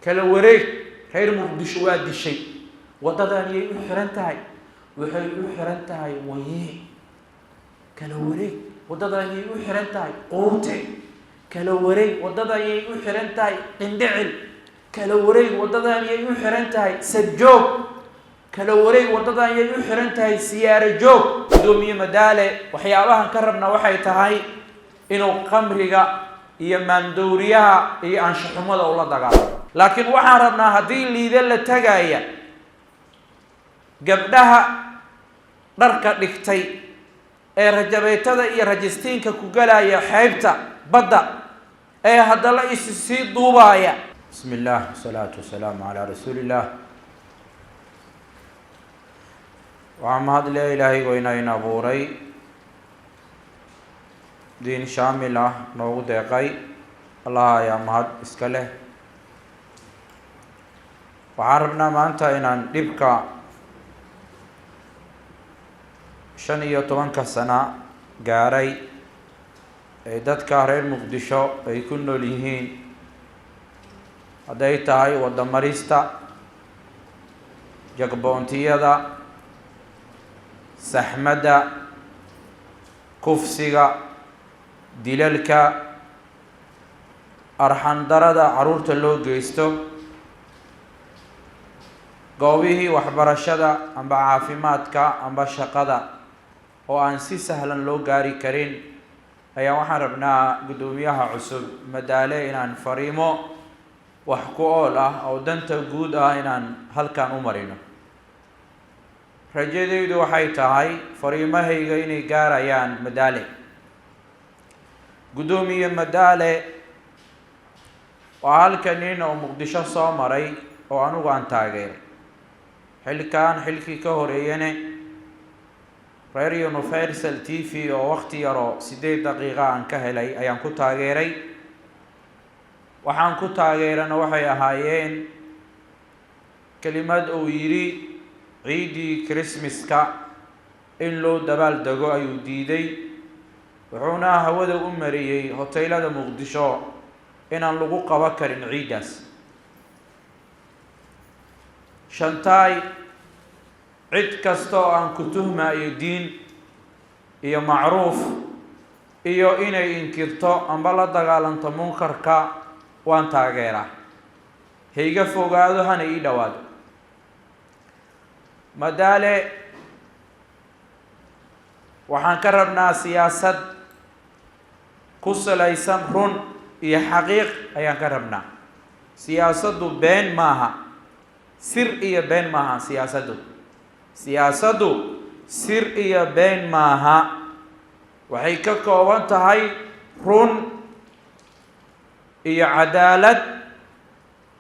kala wareeg reer muqdisho waa dishay wadadan ayay u xiran tahay waxay u xiran tahay wayee kala wareeg wadadan ayay u xiran tahay qoorte kala wareeg wadadan ayay u xiran tahay qindhicil kala wareeg wadadan ayay u xiran tahay sadjoog kala wareeg wadadan ayay u xiran tahay siyaaro joog gudoomiye Madaale waxyaabahan ka rabna waxay tahay inuu qamriga iyo maandooriyaha iyo anshaxumada ula dagaalamo laakiin waxaan rabnaa haddii liida la tagaya gabdhaha dharka dhigtay ee rajabeetada iyo rajistiinka ku galaya xeebta badda ee haddana isii duubaya bismillaah wasalaatu wasalaamu calaa rasuulillaah waxaan mahadle ilaahay weynayna abuuray diin shaamil ah noogu deeqay allah ayaa mahad iska leh waxaan rabnaa maanta inaan dhibka 15 sano gaaray ee dadka reer muqdisho ay ku nool yihiin hadday tahay wadamarista jagboontiyada saxmada kufsiga dilalka arxandarada caruurta loo geysto goobihii waxbarashada amba caafimaadka amba shaqada oo aan si sahlan loo gaari karin ayaa waxaan rabnaa gudoomiyaha cusub Madaale inaan fariimo wax ku ool ah oo danta guud ah inaan halkan u marino rajadaydu waxay tahay fariimahayga inay gaarayaan Madaale gudoomiye Madaale waa halkan nin oo muqdisho soo maray oo anugu aan taageeray xilkii ka horeeyane Radio Universal TV oo waqti yaro 8 daqiiqo aan ka helay ayaan ku taageeray waxaan ku taageerana waxay ahaayeen kelimad uu yiri ciidii Christmaska in loo dabaal dago ayuu diiday wuxuuna hawada u mariyay hoteelada muqdisho inaan lagu qaba karin ciidaas shantaay cid kasta oo aan ku tuhmaayo diin iyo macruuf iyo inay inkirto amba la dagaalanto munkarka waan taageeraa hayga fogaado hana ii dhawaado Madaale waxaan ka rabnaa siyaasad ku salaysan run iyo xaqiiq ayaan ka rabnaa siyaasaddu been maaha sir iyo been maaha siyaasaddu sir iyo been maaha waxay ka kooban tahay run iyo cadaalad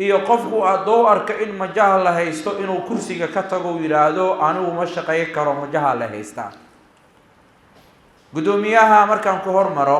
iyo qofku adoo arka in majaha la haysto inuu kursiga ka tago yiraahdo anigu ma shaqeyn karo majaha la haystaa gudoomiyaha markaan ku hormaro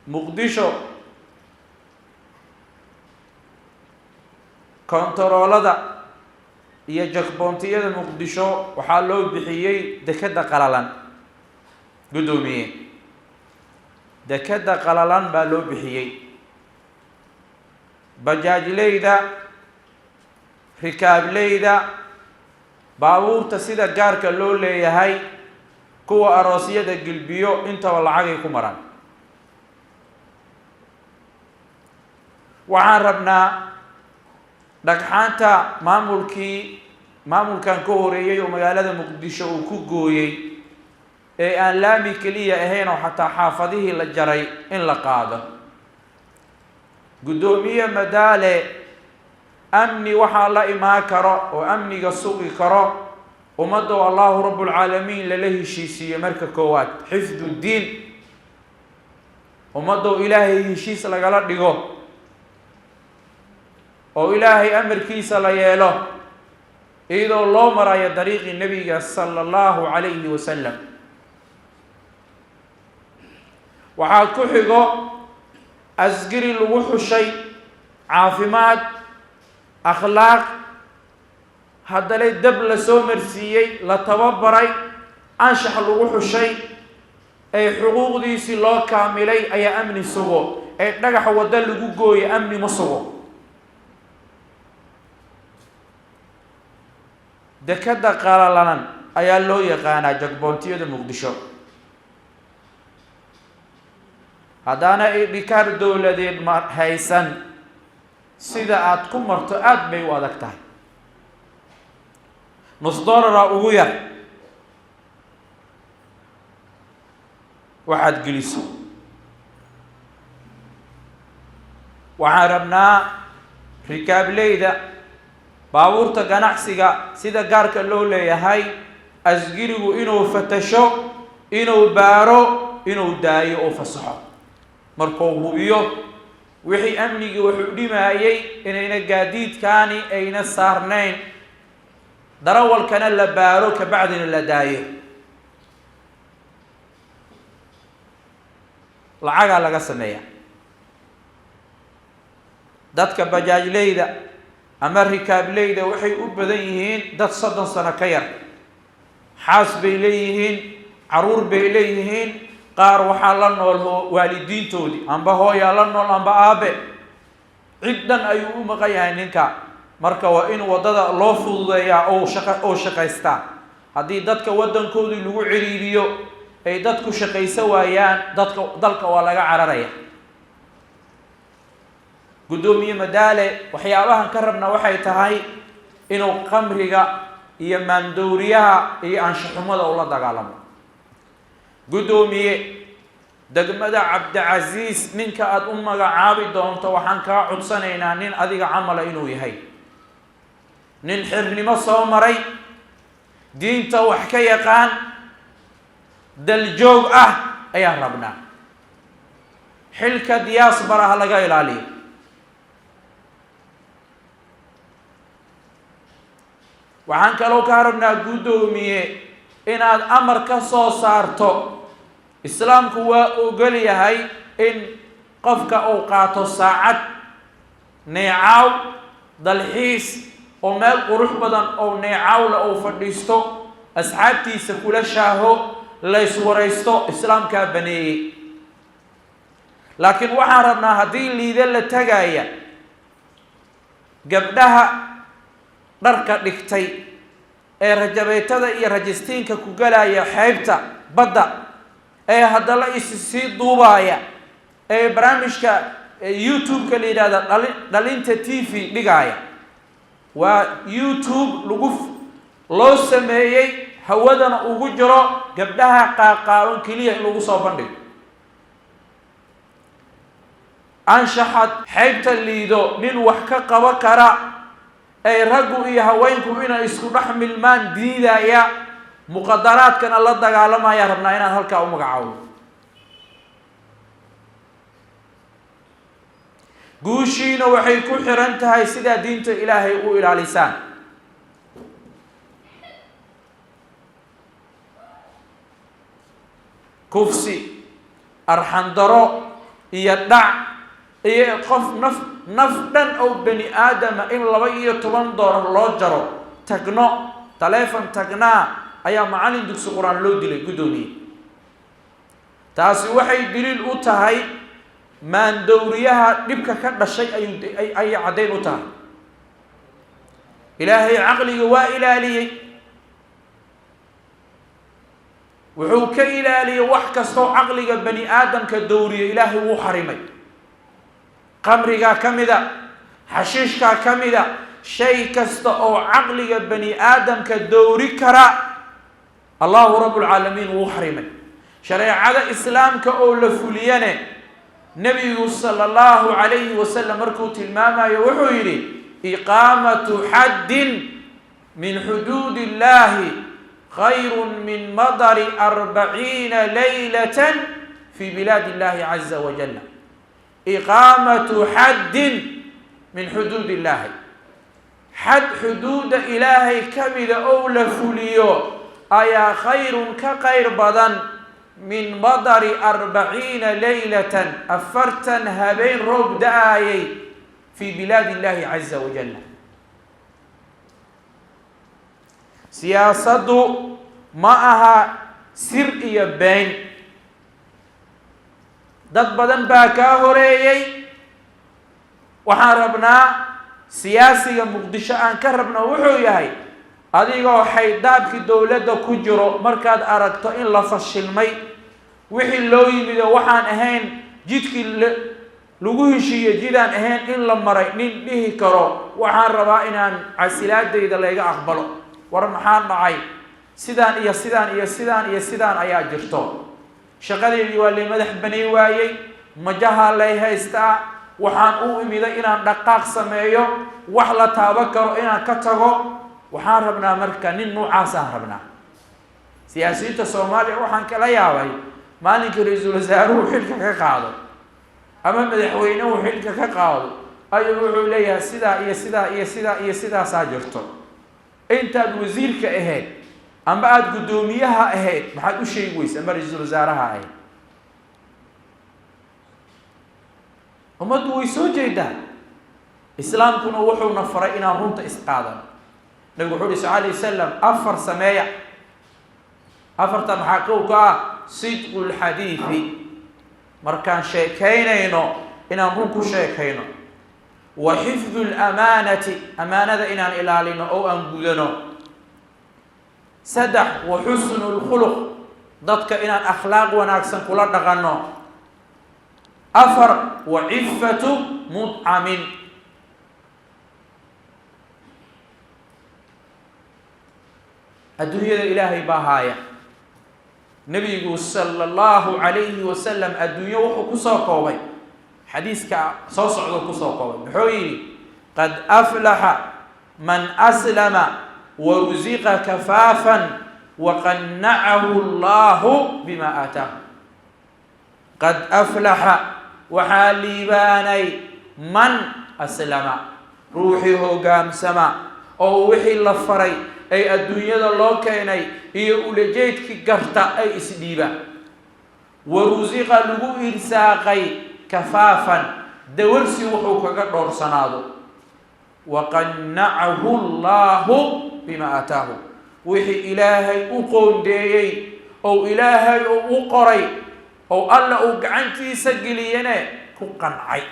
muqdisho kontaroolada iyo jagboontiyada muqdisho waxaa loo bixiyay dekada qalalan gudoomiye dekada qalalan baa loo bixiyay bajaajleyda rikaableyda baabuurta sida gaarka loo leeyahay kuwa aroosyada gilbiyo intaba lacagay ku maraan waxaan rabnaa dhagxaanta maamulkan ka horeeyay oo magaalada muqdisho uu ku gooyay ee aan laami kaliya ahayn oo xataa xaafadihii la jaray in la qaado gudoomiye Madaale amni waxaa la imaan karo oo amniga sugi karo ummadda Allahu rabbul caalamiin lala heshiisiyo marka koowaad xifdu diin ummadda ilaahay heshiis lagala dhigo oo ilaahay amarkiisa la yeelo iyadoo loo marayo dariiqii nabiga sallallahu alayhi wasallam waxaa ku xigo asgari lagu xushay caafimaad akhlaaq haddana dab la soo marsiiyey la tababaray anshax lagu xushay ay xuquuqdiisii loo kaamilay ayaa amni sugo ee dhagax wada lagu gooyo amni ma sugo dekada qalalan ayaa loo yaqaanaa jagboontiyada muqdisho haddaana idhikaar dowladeed ma haysan sida aad ku marto aad bay u adag tahay $1 ugu yar waxaad geliso waxaan rabnaa rikaableyda baabuurta ganacsiga sida gaarka loo leeyahay asgirigu inuu fatasho inuu baaro inuu daayo oo fasaxo markuu hubiyo wixii amnigi wuxuu dhimayay inayna gaadiidkaani ayna saarnayn darawalkana la baaro ka bacdina la daayo lacaga laga sameeya dadka bajaajleyda ama rikaableyda waxay u badan yihiin dad 30 sano ka yar xaas bay leeyihiin caruur bay leeyihiin qaar waxaa la nool waalidiintoodii amba hooyaa la nool amba aabe ciddan ayuu u maqan yahay ninka marka waa in wadada loo fududeeyaa oo shaqaystaa haddii dadka waddankoodii lagu ciriiriyo ay dadku shaqaysa waayaan dalka waa laga cararaya gudoomiye madaale waxyaabahan ka rabna waxay tahay inuu qamriga iyo maandooriyaha iyo anshaxumada ula dagaalamo gudoomiye degmada Cabdicaziis ninka aad u magacaabi doonto waxaan kaa codsanaynaa nin adiga camala inuu yahay nin xirnimo soo maray diinta wax ka yaqaan daljoog ah ayaan rabnaa xilka diyaasbaraha laga ilaaliyo waxaan kaloo ka rabnaa gudoomiye inaad amar ka soo saarto islaamku waa ogol yahay in qofka uu qaato saacad neecaw dalxiis oo meel qurux badan oo neecawla uu fadhiisto asxaabtiisa kula shaaho la iswaraysto islaamka baneeyay laakiin waxaan rabnaa haddii liida la tagaya gabdhaha dharka dhigtay ee rajabeetada iyo rajistiinka ku galaya xeebta badda ee haddana sii duubaya ee barnaamijka YouTube-ka la yiraahdo dhalinta TV dhigaya waa YouTube loo sameeyay hawadana ugu jiro gabdhaha qaaqaawan kaliya lagu soo bandhigo anshaxad xeebta liido nin wax ka qaba kara ay raggu iyo haweenku inay isku dhex milmaan diidaya muqaddaraadkana la dagaalamaya rabnaa inaan halkaa u magacaabo guushiina waxay ku xiran tahay sida diinta Ilaahay u ilaalisaan kufsi arxandaro iyo dhac iyo qof naf dhan oo bani aadama in $12 loo jaro tagno telefoon tagnaa ayaa macallin dugsi quraan loo dilay gudoomiye taasi waxay daliil u tahay maandooriyaha dhibka ka dhashay ay cadeyn u tahay ilaahay aqliga waa ilaaliyay wuxuu ka ilaaliyay wax kasto aqliga bani aadamka dooriyo ilaahay wuu xarimay qamriga kamida xashiishka kamida shay kasta oo aqliga bani aadamka doori kara الله رب العالمين وحرمه شريعة إسلام كأول فليانه نبي صلى الله عليه وسلم مركوت الماما يوحيري إقامة حد من حدود الله خير من مضر 40 ليلة في بلاد الله عز وجل إقامة حد من حدود الله حد حدود إلهي كمل أول فليو أيا خير كخير بدن من مضر 40 ليلة أفرتن هبين رب داعي في بلاد الله عز وجل سياسة معها سر بين dad badan baa kaa horeeyey. waxaan rabnaa siyaasiga muqdisho aan ka rabno wuxuu yahay adigoo xaydaabkii dowladda ku jiro markaad aragto in la fashilmay wixii loo yimid oo waxaan ahayn jidkii lagu heshiiyey jidaan ahayn in la maray nin dhihi karo waxaan rabaa inaan casilaadayda layga aqbalo. war maxaa dhacay? sidaan iyo sidaan iyo sidaan iyo sidaan ayaa jirto. shaqadeedii waa lay madax banay waayey, majaha lay haystaa, waxaan u imiday inaan dhaqaaq sameeyo, wax la taaban karo inaan ka tago. waxaan rabnaa marka nin noocaasaan rabnaa. siyaasiyiinta Soomaaliya waxaan kala yaabay maalinkii ra'iisul wasaaruhu xilka ka qaado ama madaxweynuhu xilka ka qaado ayuu wuxuu leeyahay sidaa iyo sidaa iyo sidaa iyo sidaasaa jirto. intaad wasiirka ahayd ama aad guddoomiyaha ahayd maxaad u sheegi weysa ama ra'iisul wasaaraha ahayd? ummaddu way soo jeedaa. islaamkuna wuxuuna faray inaan runta isqaadan. nabigu wuxuu sallallahu alayhi wasallam afar sameeya. afarta maxaa kow ka ah sidqul xadiithi, markaan sheekaynayno inaan run ku sheekayno. wa xifdul amaanati, amaanada inaan ilaalino oo aan gudano. saddex, wa xusnul khuluq, dadka inaan akhlaaq wanaagsan kula dhaqanno. afar, wa cifatu mudcamin, adduunyada ilaahay baa haaya. nabigu sallallahu alayhi wasallam adduunyo wuxuu ku soo koobay xadiiska soo socdo ku soo koobay. wuxuu yidhi qad aflaxa man aslama wa ruziqa kafaafan wa qannacahu allahu bima aataahu. qad aflaxa, waxaa liibaanay man aslama, ruuxii hogaansama oo wixii la faray ay adduunyada loo keenay iyo ulajeedkii garta ay isdhiibaan. wa rusiqa, lagu irsaaqay kafaafan, dawarsi wuxuu kaga dhoorsanaado. wa qannacahu allahu bima aataahu, wixii ilaahay u qoondeeyey oo ilaahay u qoray oo alla uu gacantiisa geliyene ku qancay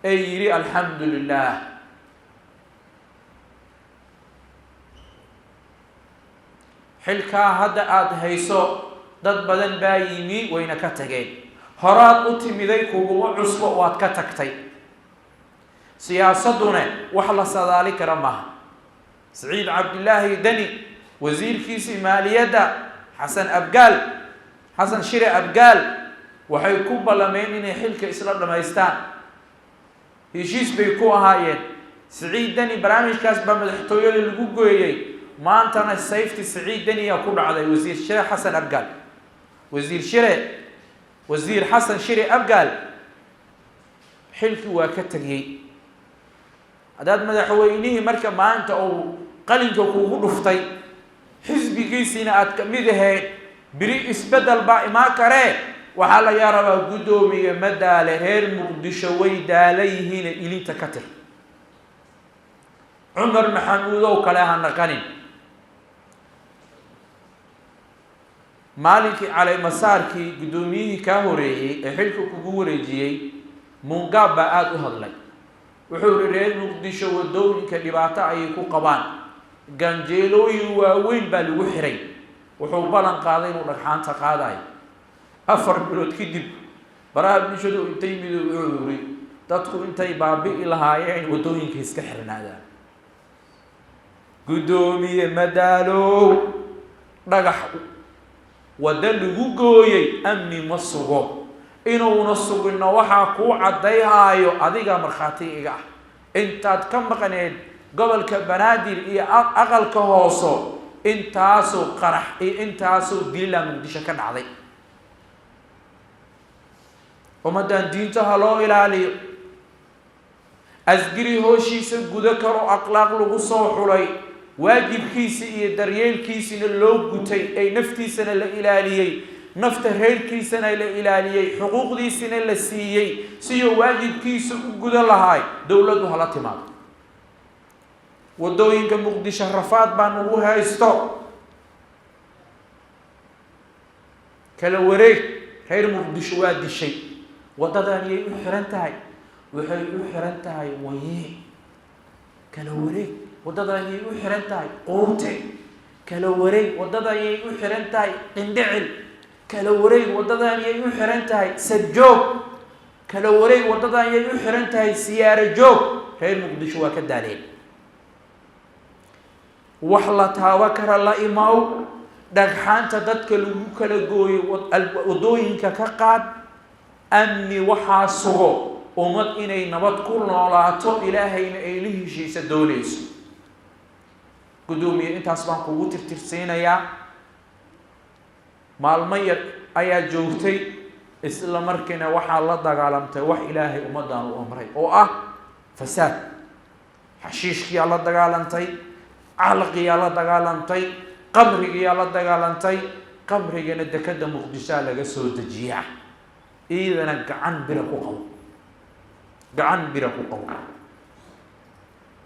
ee yidhi alxamdu lilah. xilkaa hadda aada hayso dad badan baa yimi wayna ka tageen. horaad u timiday kuguma cusbo waad ka tagtay. siyaasaduna wax la sadaali kara maaha. Saciid Cabdillaahi Dani wasiirkiisii maaliyadda xasan shire abgaal waxay ku ballameen inay xilka isla dhamaystaan. heshiis bay ku ahaayeen. Saciid Dani barnaamijkaas baa madaxtooyada lagu gooyey. maantana sayfti Saciid Dani yaa ku dhacday wasiir xasan shire abgaal xilkii waa ka tagay. haddaad madaxweynihii marka maanta uu qalinka kuugu dhuftay xisbigiisiina aad ka mid ahayd biri isbedel baa imaan karee waxaa laga rabaa guddoomiye madaale reer muqdisho way daala yihiin ilinta ka tir. cumar maxamuudow kale ha naqanin. maalinkii caleymasaarkii guddoomiyihii kaa horeeyey ee xilka kugu wareejiyey mungaab baa aada u hadlay. wuxuu yihi reer muqdisho wadooyinka dhibaato ayay ku qabaan, ganjeelooyin waaweyn baa lagu xiray. wuxuu ballan qaaday inuu dhagxaanta qaadayo. 4 bilood kadib baraha bulshadu intay wuxuu yiri dadku intay baabi'i lahaayeen wadooyinka iska xirnaadaan. guddoomiye madaalow dhagax wada lagu gooyey amni ma sugo. inuuna sugino waxaa kuu caddayhaayo adiga markhaati iga ah. intaad ka maqneed gobolka banaadir iyo aqalka hooso intaasoo qarax iyo intaasoo dilaa muqdisho ka dhacday. ummaddan diinta ha loo ilaaliyo. asgari hooshiisa gudo karo akhlaaq lagu soo xulay, waajibkiisa iyo daryeelkiisina loo gutay, ay naftiisana la ilaaliyey, nafta reerkiisana la ilaaliyey, xuquuqdiisina la siiyey siyo waajibkiisa u guda lahaay. dowladdu hala timaado. wadooyinka muqdisho rafaad baa nagu haysto. kala wareeg reer muqdisho waa dishay. waddadan yay u xiran tahay waxay u xiran tahay wayiic kala wareeg waddadan yay u xiran tahay quute kala wareeg waddadan yay u xiran tahay qindhicil kala wareeg waddadan yay u xiran tahay sadjoog kala wareeg waddadan yay u xiran tahay siyaaro joog reer muqdisho waa ka daaleen wax la taaba kara la imaw dhagxaanta dadka lagu kala gooyo waddooyinka ka qaad amni waxaa sugo ummad inay nabad ku noolaato ilaahayna ay la heshiisa doonayso gudoomiye intaas baan kugu tirtirsiinayaa maalmo yar ayaa joogtay isla markiina waxaa la dagaalamtay wax ilaahay ummaddan u amray oo ah fasaad xashiishkiyaa la dagaalantay calqiyaa la dagaalantay qamrigiyaa la dagaalantay qamrigana dekada muqdishaa laga soo dejiyaa iidana gacan bira ku qabo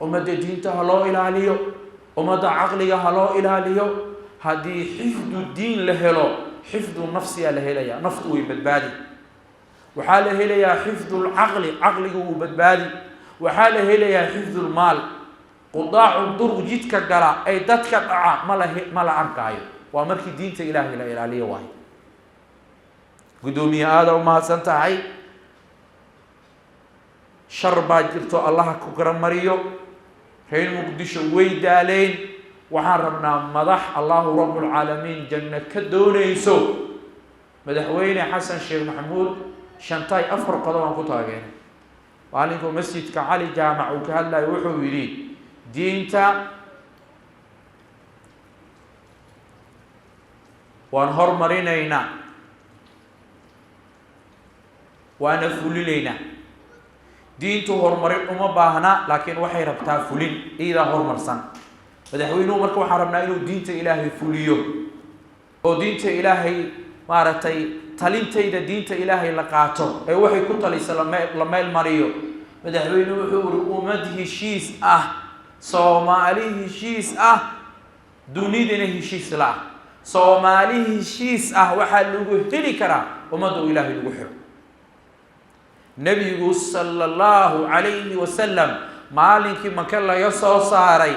ummadda diinta ha loo ilaaliyo ummadda caqliga ha loo ilaaliyo haddii xifdu diin la helo xifdu nafsiyaa la helayaa naftu way badbaadi waxaa la helayaa xifdu lcaqli caqliga wuu badbaadi waxaa la helayaa xifdu lmaal qudaacu durq jidka gala ay dadka dhaca ma la arkaayo waa markii diinta ilaahay la ilaaliyo waayo gudoomiye aada u mahadsan tahay shar baa jirto allaha ku garamariyo reer muqdisho way daaleen waxaan rabnaa madax allahu rabbulcaalamiin janno ka doonayso madaxweyne xasan sheekh maxamuud shantaay 4 qodob aan ku taageeray maalinkuu masjidka cali jaamac uu ka hadlayo wuxuu yidhi diinta waan hormarinaynaa waana fulinaynaa diintu horumarin uma baahna laakiin waxay rabtaa fulin iidaa horumarsan madaxweynuhu marka waxaan rabnaa inuu diinta ilaahay fuliyo oo diinta ilaahay maaragtay talintayda diinta ilaahay la qaato ee waxay ku talisa la meel mariyo madaxweynuhu wuxuu uri ummad heshiis ah soomaali heshiis ah dunidana heshiis la ah soomaali heshiis ah waxaa lagu heli karaa ummadda ilaahay lagu xiro nabigu sallallahu alayhi wasallam maalinkii maka laga soo saaray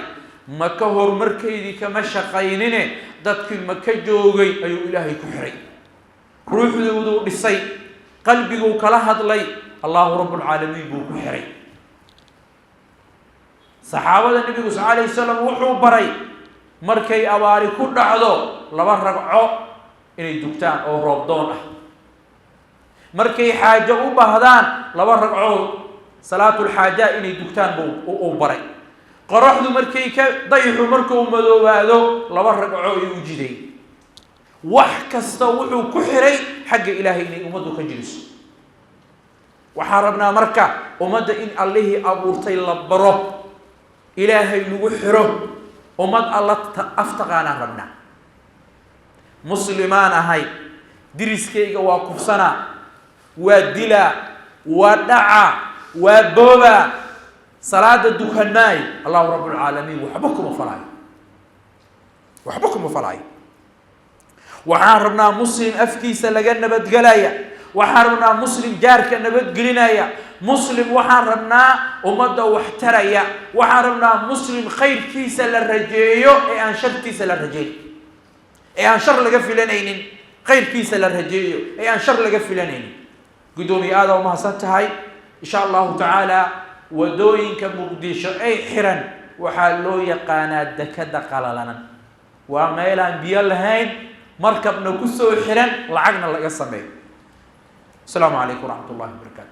maka horumarkeydii kama shaqaynine dadkii maka joogay ayuu ilaahay ku xiray ruuxdooduu dhisay qalbiguu kala hadlay allahu rabbulcaalamiin buu ku xiray saxaabada nabigu sal alayhi wasallam wuxuu baray markay abaari ku dhacdo 2 ragco inay dugtaan oo roobdoon ah markay xaajo u baahdaan 2 ragco salaatul xaaja inay dugtaan buu baray qoraxdu markay ka dayxu markuu madoobaado 2 ragco ay u jiday wax kasta wuxuu ku xiray xagga ilaahay inay ummaddu ka jiriso waxaan rabnaa marka ummadda in allihii abuurtay la baro ilaahay lagu xiro ummad alla aftaqaanaan rabnaa muslimaan ahay diriskayga waa kufsanaa waa dilaa waa dhacaa waa boobaa salaada dukannaay allahu rabbulcaalamiin waxba kuma falaayo waxaan rabnaa muslim afkiisa laga nabadgelaya waxaan rabnaa muslim jaarka nabadgelinaya muslim waxaan rabnaa ummadda wax taraya waxaan rabnaa muslim khayrkiisa la rajeeyo ee aan shartiisa la rajeeyo ee aan shar laga filanaynin khayrkiisa la rajeeyo ee aan shar laga filanaynin gudoomiye aada u mahadsan tahay insha allahu tacaala wadooyinka muqdisho ay xiran waxaa loo yaqaanaa dekada qalalanan waa meelaan biyo lahayn markabna ku soo xiran lacagna laga sameeyo السلام عليكم ورحمة الله وبركاته